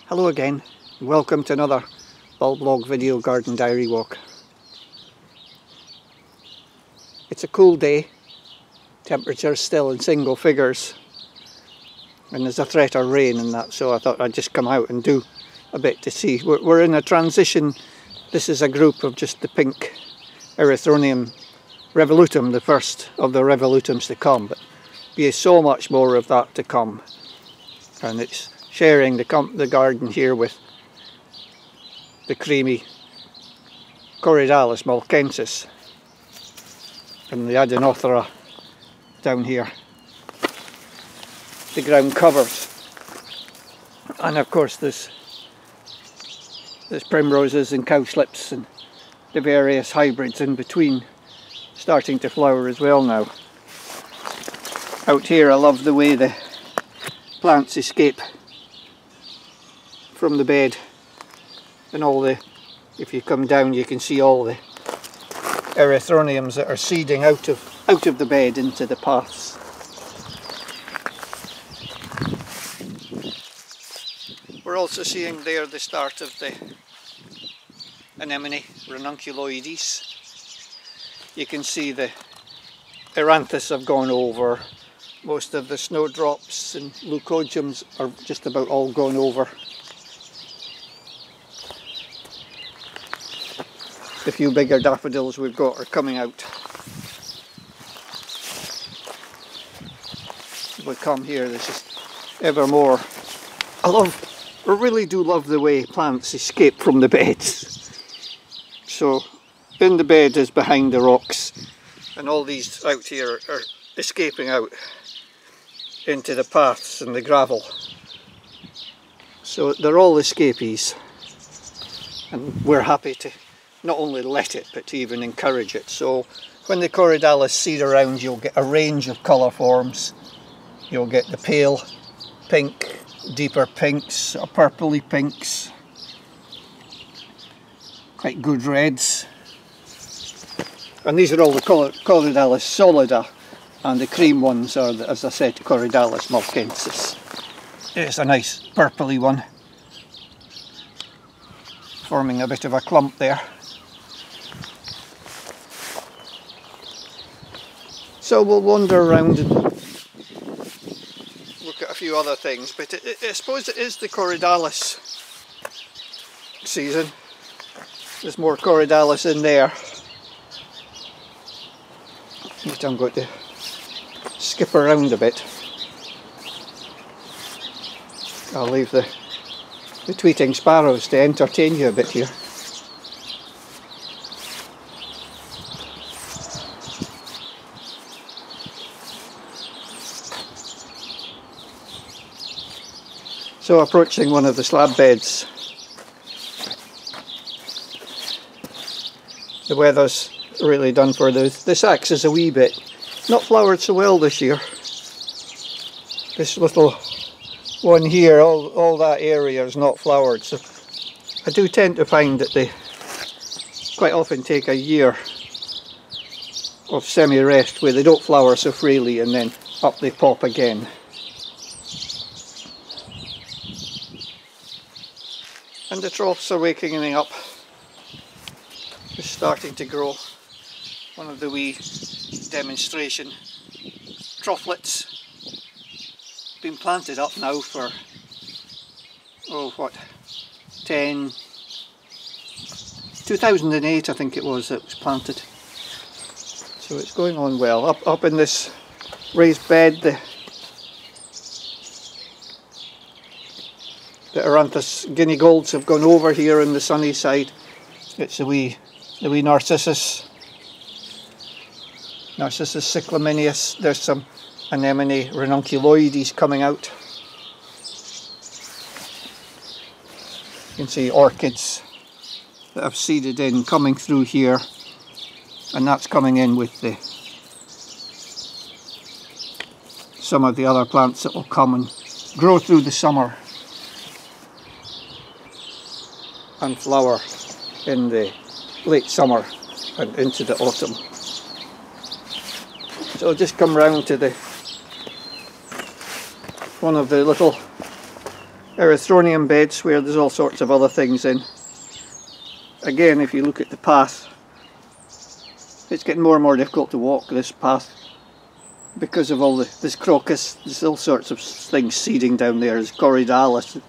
Hello again, welcome to another bulb log video garden diary walk. It's a cool day, temperature still in single figures, and there's a threat of rain and that, so I thought I'd just come out and do a bit to see. We're in a transition. This is a group of just the pink Erythronium revolutum, the first of the revolutums to come, but be so much more of that to come, and it's sharing the garden here with the creamy Corydalis malcensis and the Adenothera down here, the ground covers, and of course there's primroses and cowslips and the various hybrids in between starting to flower as well now. Out here I love the way the plants escape from the bed, and if you come down you can see all the Erythroniums that are seeding out of the bed into the paths. We're also seeing there the start of the anemone ranunculoides. You can see the Eranthus have gone over, most of the snowdrops and leucodiums are just about all gone over. The few bigger daffodils we've got are coming out. We come here, there's just ever more. I really do love the way plants escape from the beds. So in the bed is behind the rocks, and all these out here are escaping out into the paths and the gravel. So they're all escapees, and we're happy to not only let it, but to even encourage it. So when the Corydalis seed around, you'll get a range of colour forms. You'll get the pale pink, deeper pinks, purpley pinks, quite good reds. And these are all the Corydalis solida, and the cream ones are, as I said, Corydalis malcensis. It's a nice purpley one, forming a bit of a clump there. So we'll wander around and look at a few other things, but I suppose it is the Corydalis season. There's more Corydalis in there. But I'm going to skip around a bit. I'll leave the tweeting sparrows to entertain you a bit here. So approaching one of the slab beds. The weather's really done for this axe is a wee bit not flowered so well this year. This little one here, all that area is not flowered, so I do tend to find that they quite often take a year of semi-rest where they don't flower so freely, and then up they pop again. And the troughs are waking up, just starting to grow. One of the wee demonstration troughlets, been planted up now for, 2008 I think it was planted. So it's going on well. Up in this raised bed, the Eranthus guinea golds have gone over here on the sunny side. It's the wee Narcissus cyclaminius. There's some anemone ranunculoides coming out. You can see orchids that have seeded in coming through here, and that's coming in with some of the other plants that will come and grow through the summer and flower in the late summer and into the autumn. So I'll just come round to one of the little erythronium beds where there's all sorts of other things in. Again, if you look at the path, it's getting more and more difficult to walk this path because of all this crocus. There's all sorts of things seeding down there. There's Corydalis.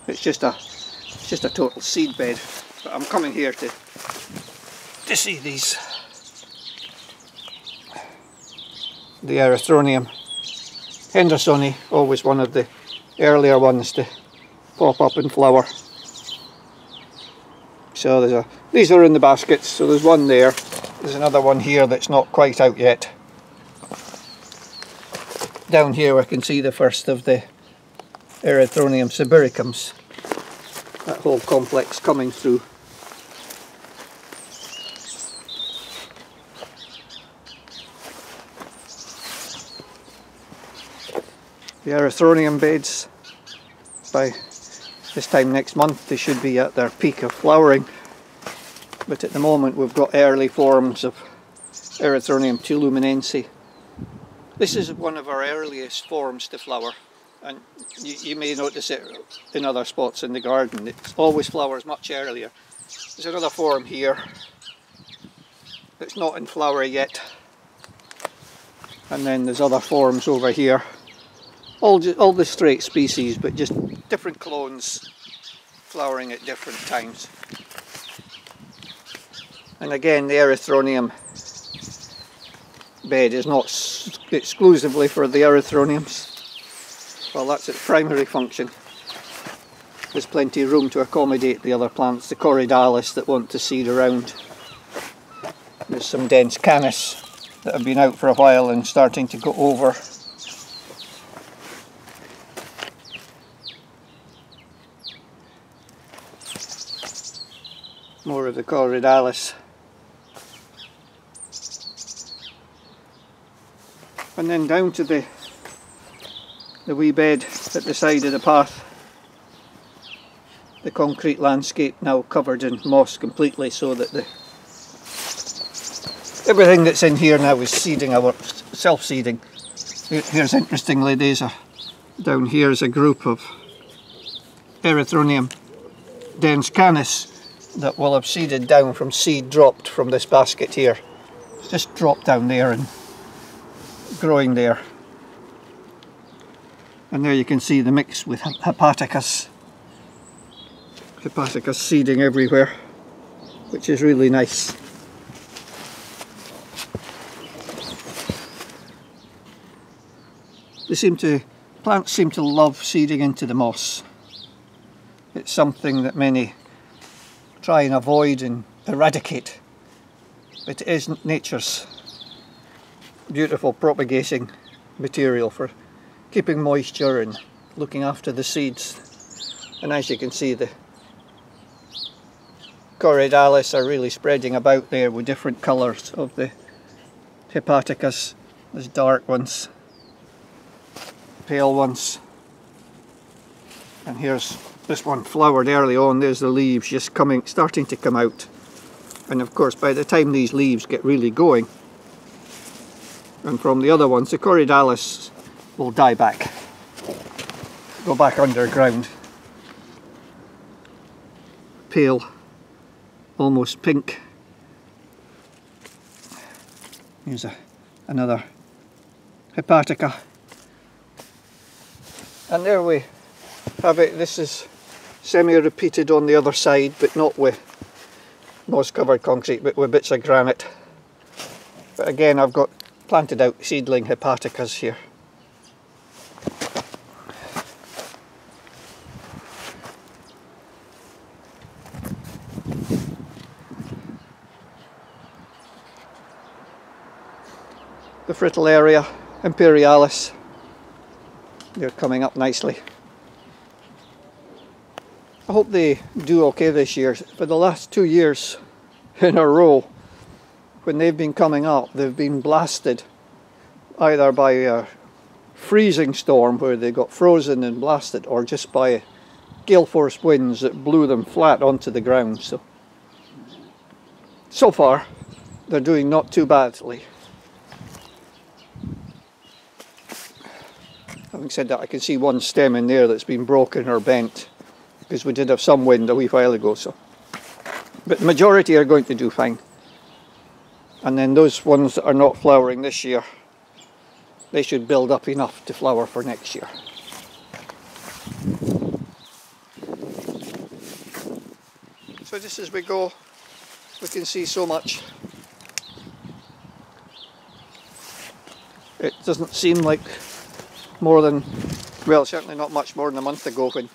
It's just a total seed bed. But I'm coming here to see these. The erythronium hendersoni, always one of the earlier ones to pop up and flower. So these are in the baskets, so there's one there. There's another one here that's not quite out yet. Down here we can see the first of the Erythronium sibiricums. That whole complex coming through. The Erythronium beds, by this time next month they should be at their peak of flowering, but at the moment we've got early forms of Erythronium tuluminense. This is one of our earliest forms to flower, and you may notice it in other spots in the garden. It always flowers much earlier. There's another form here that's not in flower yet, and then there's other forms over here. All the straight species, but just different clones flowering at different times. And again, the Erythronium bed is not exclusively for the Erythroniums. Well, that's its primary function. There's plenty of room to accommodate the other plants, the Corydalis that want to seed around. There's some dense canis that have been out for a while and starting to go over. More of the Corydalis. And then down to the wee bed at the side of the path. The concrete landscape now covered in moss completely, so that everything that's in here now is seeding, self-seeding. Here's interestingly, down here is a group of Erythronium dense canis that will have seeded down from seed dropped from this basket here. It's just dropped down there and growing there. And there you can see the mix with hepaticus. Hepaticus seeding everywhere, which is really nice. Plants seem to love seeding into the moss. It's something that many try and avoid and eradicate, but it is nature's beautiful propagating material for keeping moisture and looking after the seeds. And as you can see, the Corydalis are really spreading about there with different colours of the hepaticus. There's dark ones, pale ones, and here's this one flowered early on. There's the leaves just starting to come out, and of course by the time these leaves get really going, and from the other ones, the Corydalis will die back, go back underground. Pale, almost pink. Here's another hepatica, and there we have it. This is semi-repeated on the other side, but not with moss-covered concrete, but with bits of granite. But again, I've got planted out seedling hepaticas here. The Fritillaria imperialis, they're coming up nicely. I hope they do okay this year. For the last 2 years in a row, when they've been coming up, they've been blasted either by a freezing storm where they got frozen and blasted, or just by gale force winds that blew them flat onto the ground. So far they're doing not too badly. Having said that, I can see one stem in there that's been broken or bent, because we did have some wind a wee while ago. So, but the majority are going to do fine. And then those ones that are not flowering this year, they should build up enough to flower for next year. So just as we go, we can see so much. It doesn't seem like more than, well, certainly not much more than a month ago when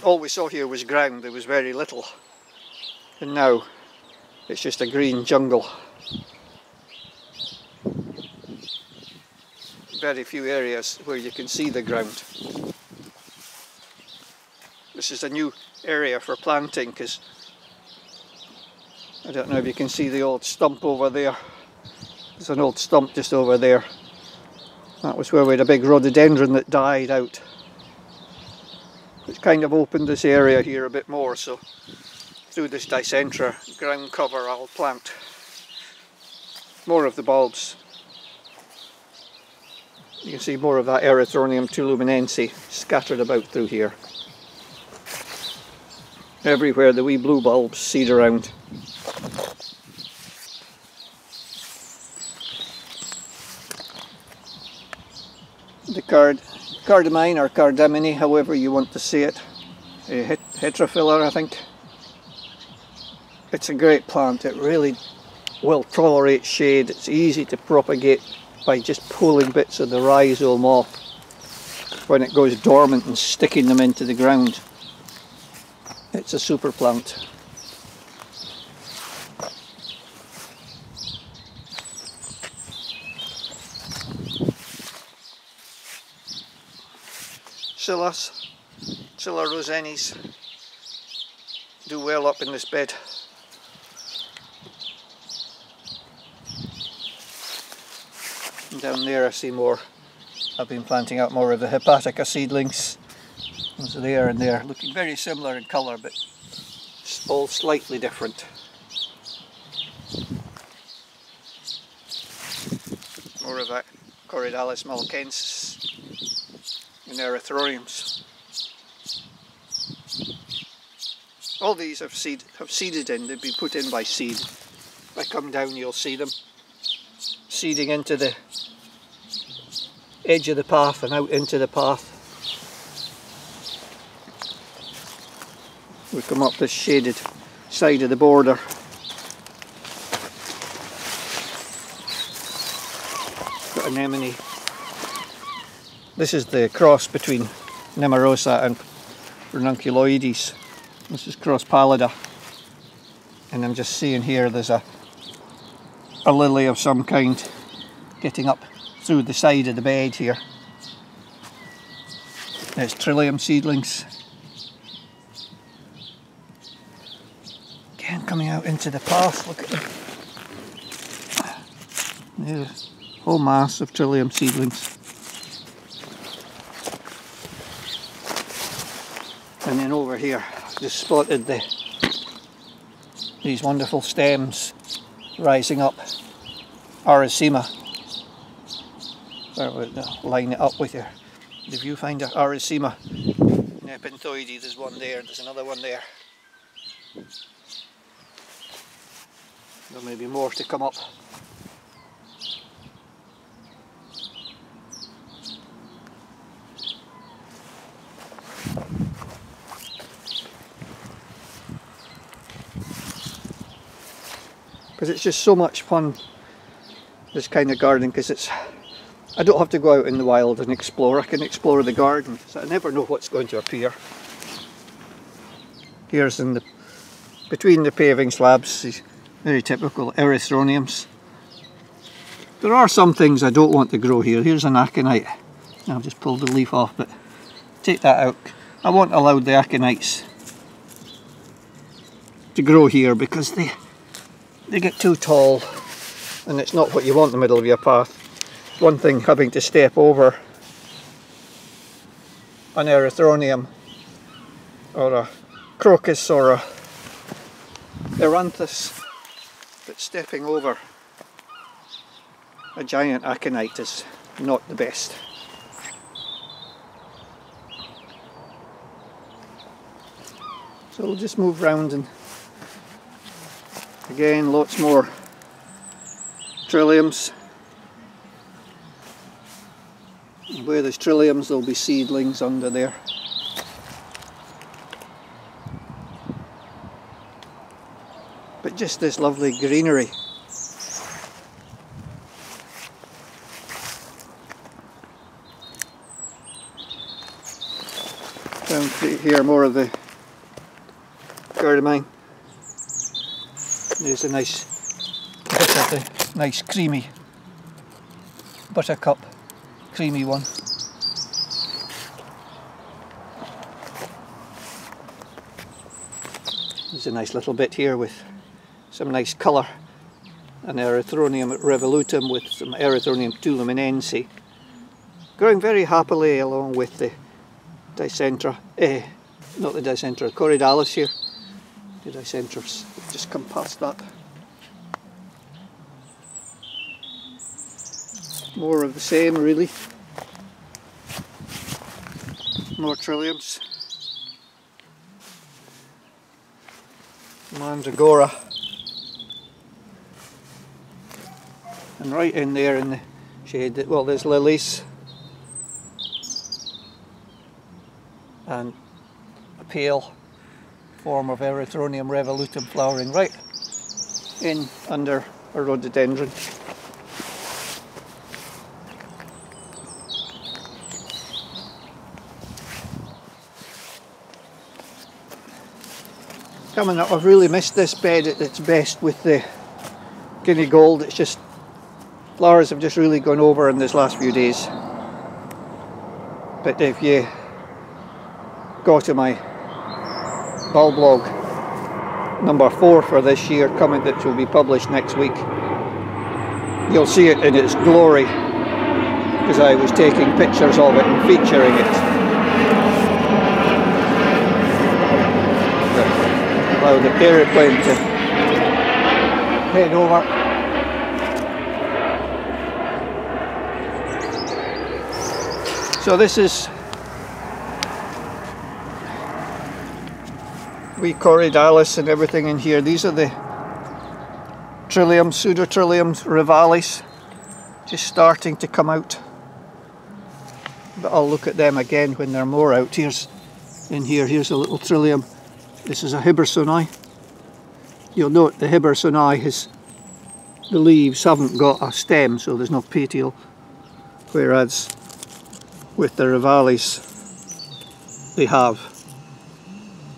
all we saw here was ground. There was very little. And now it's just a green jungle. Very few areas where you can see the ground. This is a new area for planting, because I don't know if you can see the old stump over there. There's an old stump just over there. That was where we had a big rhododendron that died out. It's kind of opened this area here a bit more, so through this dicentra ground cover I'll plant more of the bulbs. You can see more of that Erythronium tuluminense scattered about through here. Everywhere the wee blue bulbs seed around. The cardamine or cardamine, however you want to say it, a heterophylla I think. It's a great plant. It really will tolerate shade. It's easy to propagate by just pulling bits of the rhizome off when it goes dormant and sticking them into the ground. It's a super plant. Scilla rosenis do well up in this bed. And down there I see more. I've been planting out more of the hepatica seedlings. Those are there and there, looking very similar in colour, but all slightly different. More of that Corydalis malcensis and Erythroniums. All these have seeded in, they've been put in by seed. If I come down you'll see them seeding into the edge of the path and out into the path. We come up this shaded side of the border. Got anemone. This is the cross between Nemorosa and Ranunculoides. This is cross pallida. And I'm just seeing here there's a lily of some kind getting up through the side of the bed here. There's trillium seedlings. Again coming out into the path, look at them. There's a whole mass of trillium seedlings. And then over here, just spotted these wonderful stems rising up. Aracema. Line it up with your the viewfinder. Aracema nepenthoide. There's one there. There's another one there. There may be more to come up. Because it's just so much fun, this kind of gardening, because I don't have to go out in the wild and explore. I can explore the garden, so I never know what's going to appear. Here's between the paving slabs, these very typical Erythroniums. There are some things I don't want to grow here. Here's an aconite. I've just pulled the leaf off, but take that out. I won't allow the aconites to grow here because they get too tall and it's not what you want in the middle of your path. One thing having to step over an Erythronium or a crocus or a Eranthus, but stepping over a giant aconite is not the best. So we'll just move round, and again lots more trilliums. And where there's trilliums there'll be seedlings under there. But just this lovely greenery. Down through here more of the cardamom. There's a nice bit of the nice creamy buttercup, creamy one. There's a nice little bit here with some nice colour, an Erythronium revolutum with some Erythronium tuluminense, growing very happily along with the Dicentra, not the Dicentra, Corydalis here. The Dicentras just come past that. More of the same really. More trilliums. Mandragora. And right in there in the shade, well, there's lilies and a pale form of Erythronium revolutum flowering right in under a rhododendron. Coming up, I've really missed this bed at its best with the guinea gold. It's just, flowers have just really gone over in this last few days. But if you go to my bulb log number 4 for this year, coming, that will be published next week, you'll see it in its glory, because I was taking pictures of it and featuring it. Allow the aeroplane to head over. So this is wee Corydalis and everything in here. These are the trilliums, pseudotrilliums rivalis, just starting to come out. But I'll look at them again when they're more out. Here's a little trillium. This is a Hibbersoni. You'll note the Hibbersoni the leaves haven't got a stem, so there's no petiole, whereas with the rivalis they have,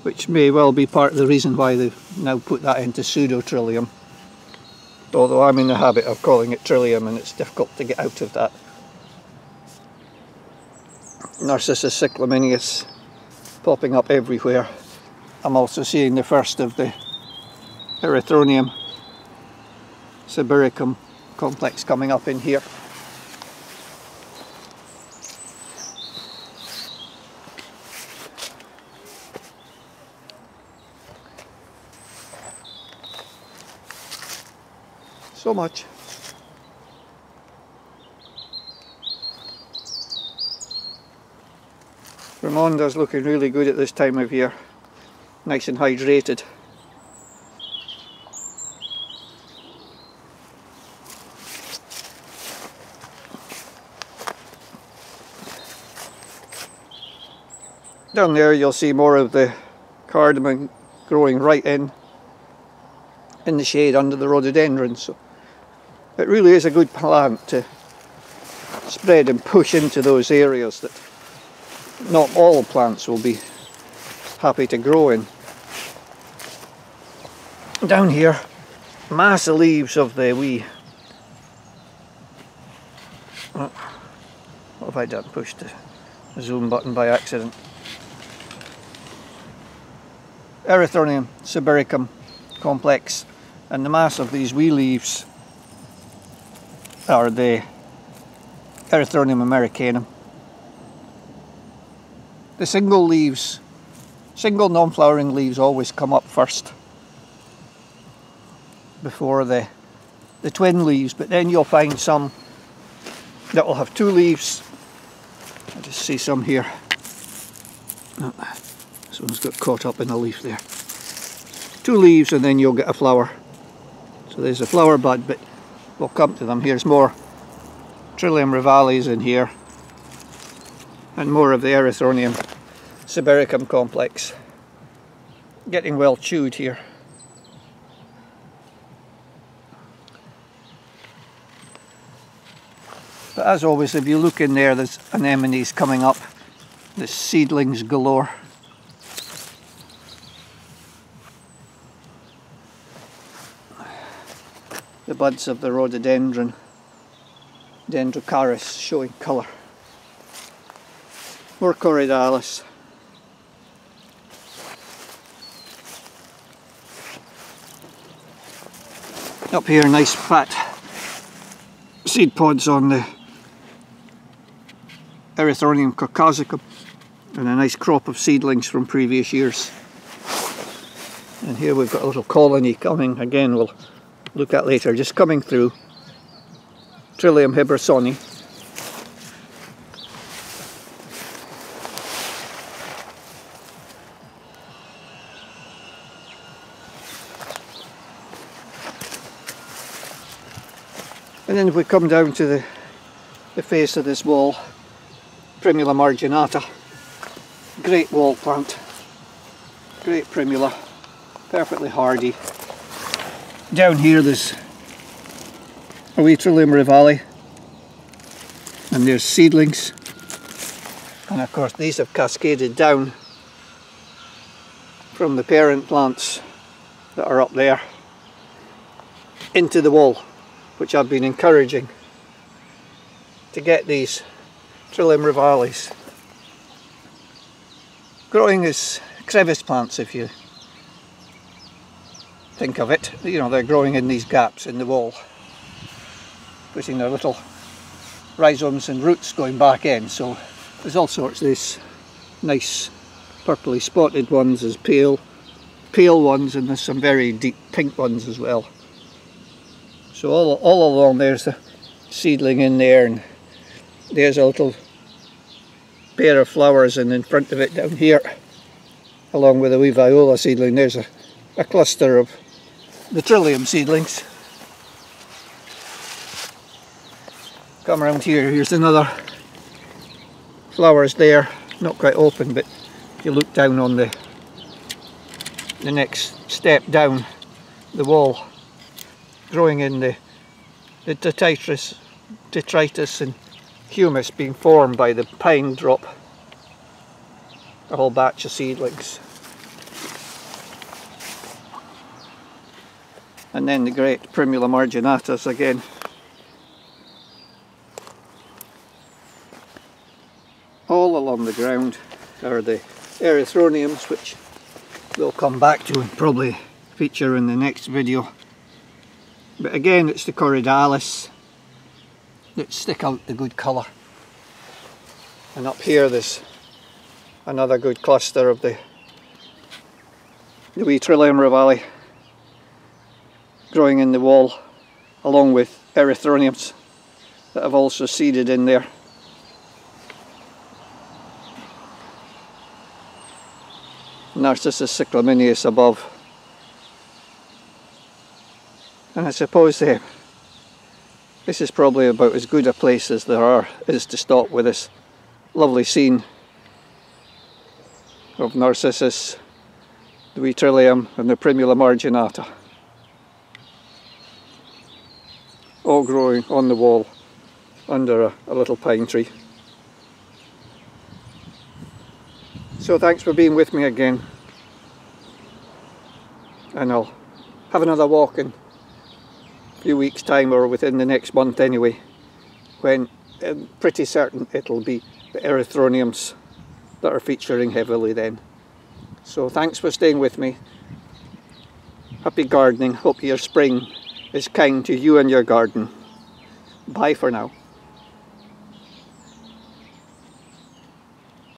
which may well be part of the reason why they've now put that into pseudotrillium, although I'm in the habit of calling it trillium and it's difficult to get out of that. Narcissus cyclaminius popping up everywhere. I'm also seeing the first of the Erythronium sibiricum complex coming up in here. So much. Ramonda's looking really good at this time of year. Nice and hydrated. Down there you'll see more of the cardamom growing right in the shade under the rhododendron. So it really is a good plant to spread and push into those areas that not all plants will be happy to grow in. Down here, mass of leaves of the wee... Oh, what have I done? Pushed the zoom button by accident. Erythronium sibiricum complex, and the mass of these wee leaves are the Erythronium americanum. The single non-flowering leaves always come up first before the twin leaves, but then you'll find some that will have 2 leaves. I just see some here. This one's got caught up in a leaf there. 2 leaves and then you'll get a flower. So there's a flower bud, but we'll come to them. Here's more Trillium rivalis in here, and more of the Erythronium Sibiricum complex. Getting well chewed here. But as always, if you look in there, there's anemones coming up. There's seedlings galore. The buds of the rhododendron, Dendrocaris, showing colour. More Corydalis. Up here, nice fat seed pods on the Erythronium caucasicum, and a nice crop of seedlings from previous years. And here we've got a little colony coming, again we'll look at later, just coming through. Trillium hibbersoni. And then if we come down to the face of this wall, Primula marginata, great wall plant, great primula, perfectly hardy. Down here there's a wee Trillium rivali, and there's seedlings, and of course these have cascaded down from the parent plants that are up there into the wall, which I've been encouraging to get these Trillium rivalis growing as crevice plants, if you think of it. You know, they're growing in these gaps in the wall, putting their little rhizomes and roots going back in. So there's all sorts of these nice purpley spotted ones, there's pale ones, and there's some very deep pink ones as well. So all along there's a seedling in there, and there's a little pair of flowers, and in front of it down here, along with a wee viola seedling, there's a cluster of the Trillium seedlings. Come around here, here's another flowers there, not quite open, but if you look down on the next step down the wall, growing in the detritus and humus being formed by the pine drop, a whole batch of seedlings. And then the great Primula marginatas again. All along the ground are the Erythroniums, which we'll come back to and probably feature in the next video. But again, it's the Corydalis that stick out the good colour. And up here there's another good cluster of the wee Trillium rivali growing in the wall, along with Erythroniums that have also seeded in there. Narcissus cyclaminius above. And I suppose this is probably about as good a place as there is to stop with this lovely scene of Narcissus, the wee Trillium and the Primula marginata, all growing on the wall under a little pine tree. So thanks for being with me again, and I'll have another walk in a few weeks' time, or within the next month anyway, when I'm pretty certain it'll be the Erythroniums that are featuring heavily then. So thanks for staying with me. Happy gardening. Hope your spring is kind to you and your garden. Bye for now.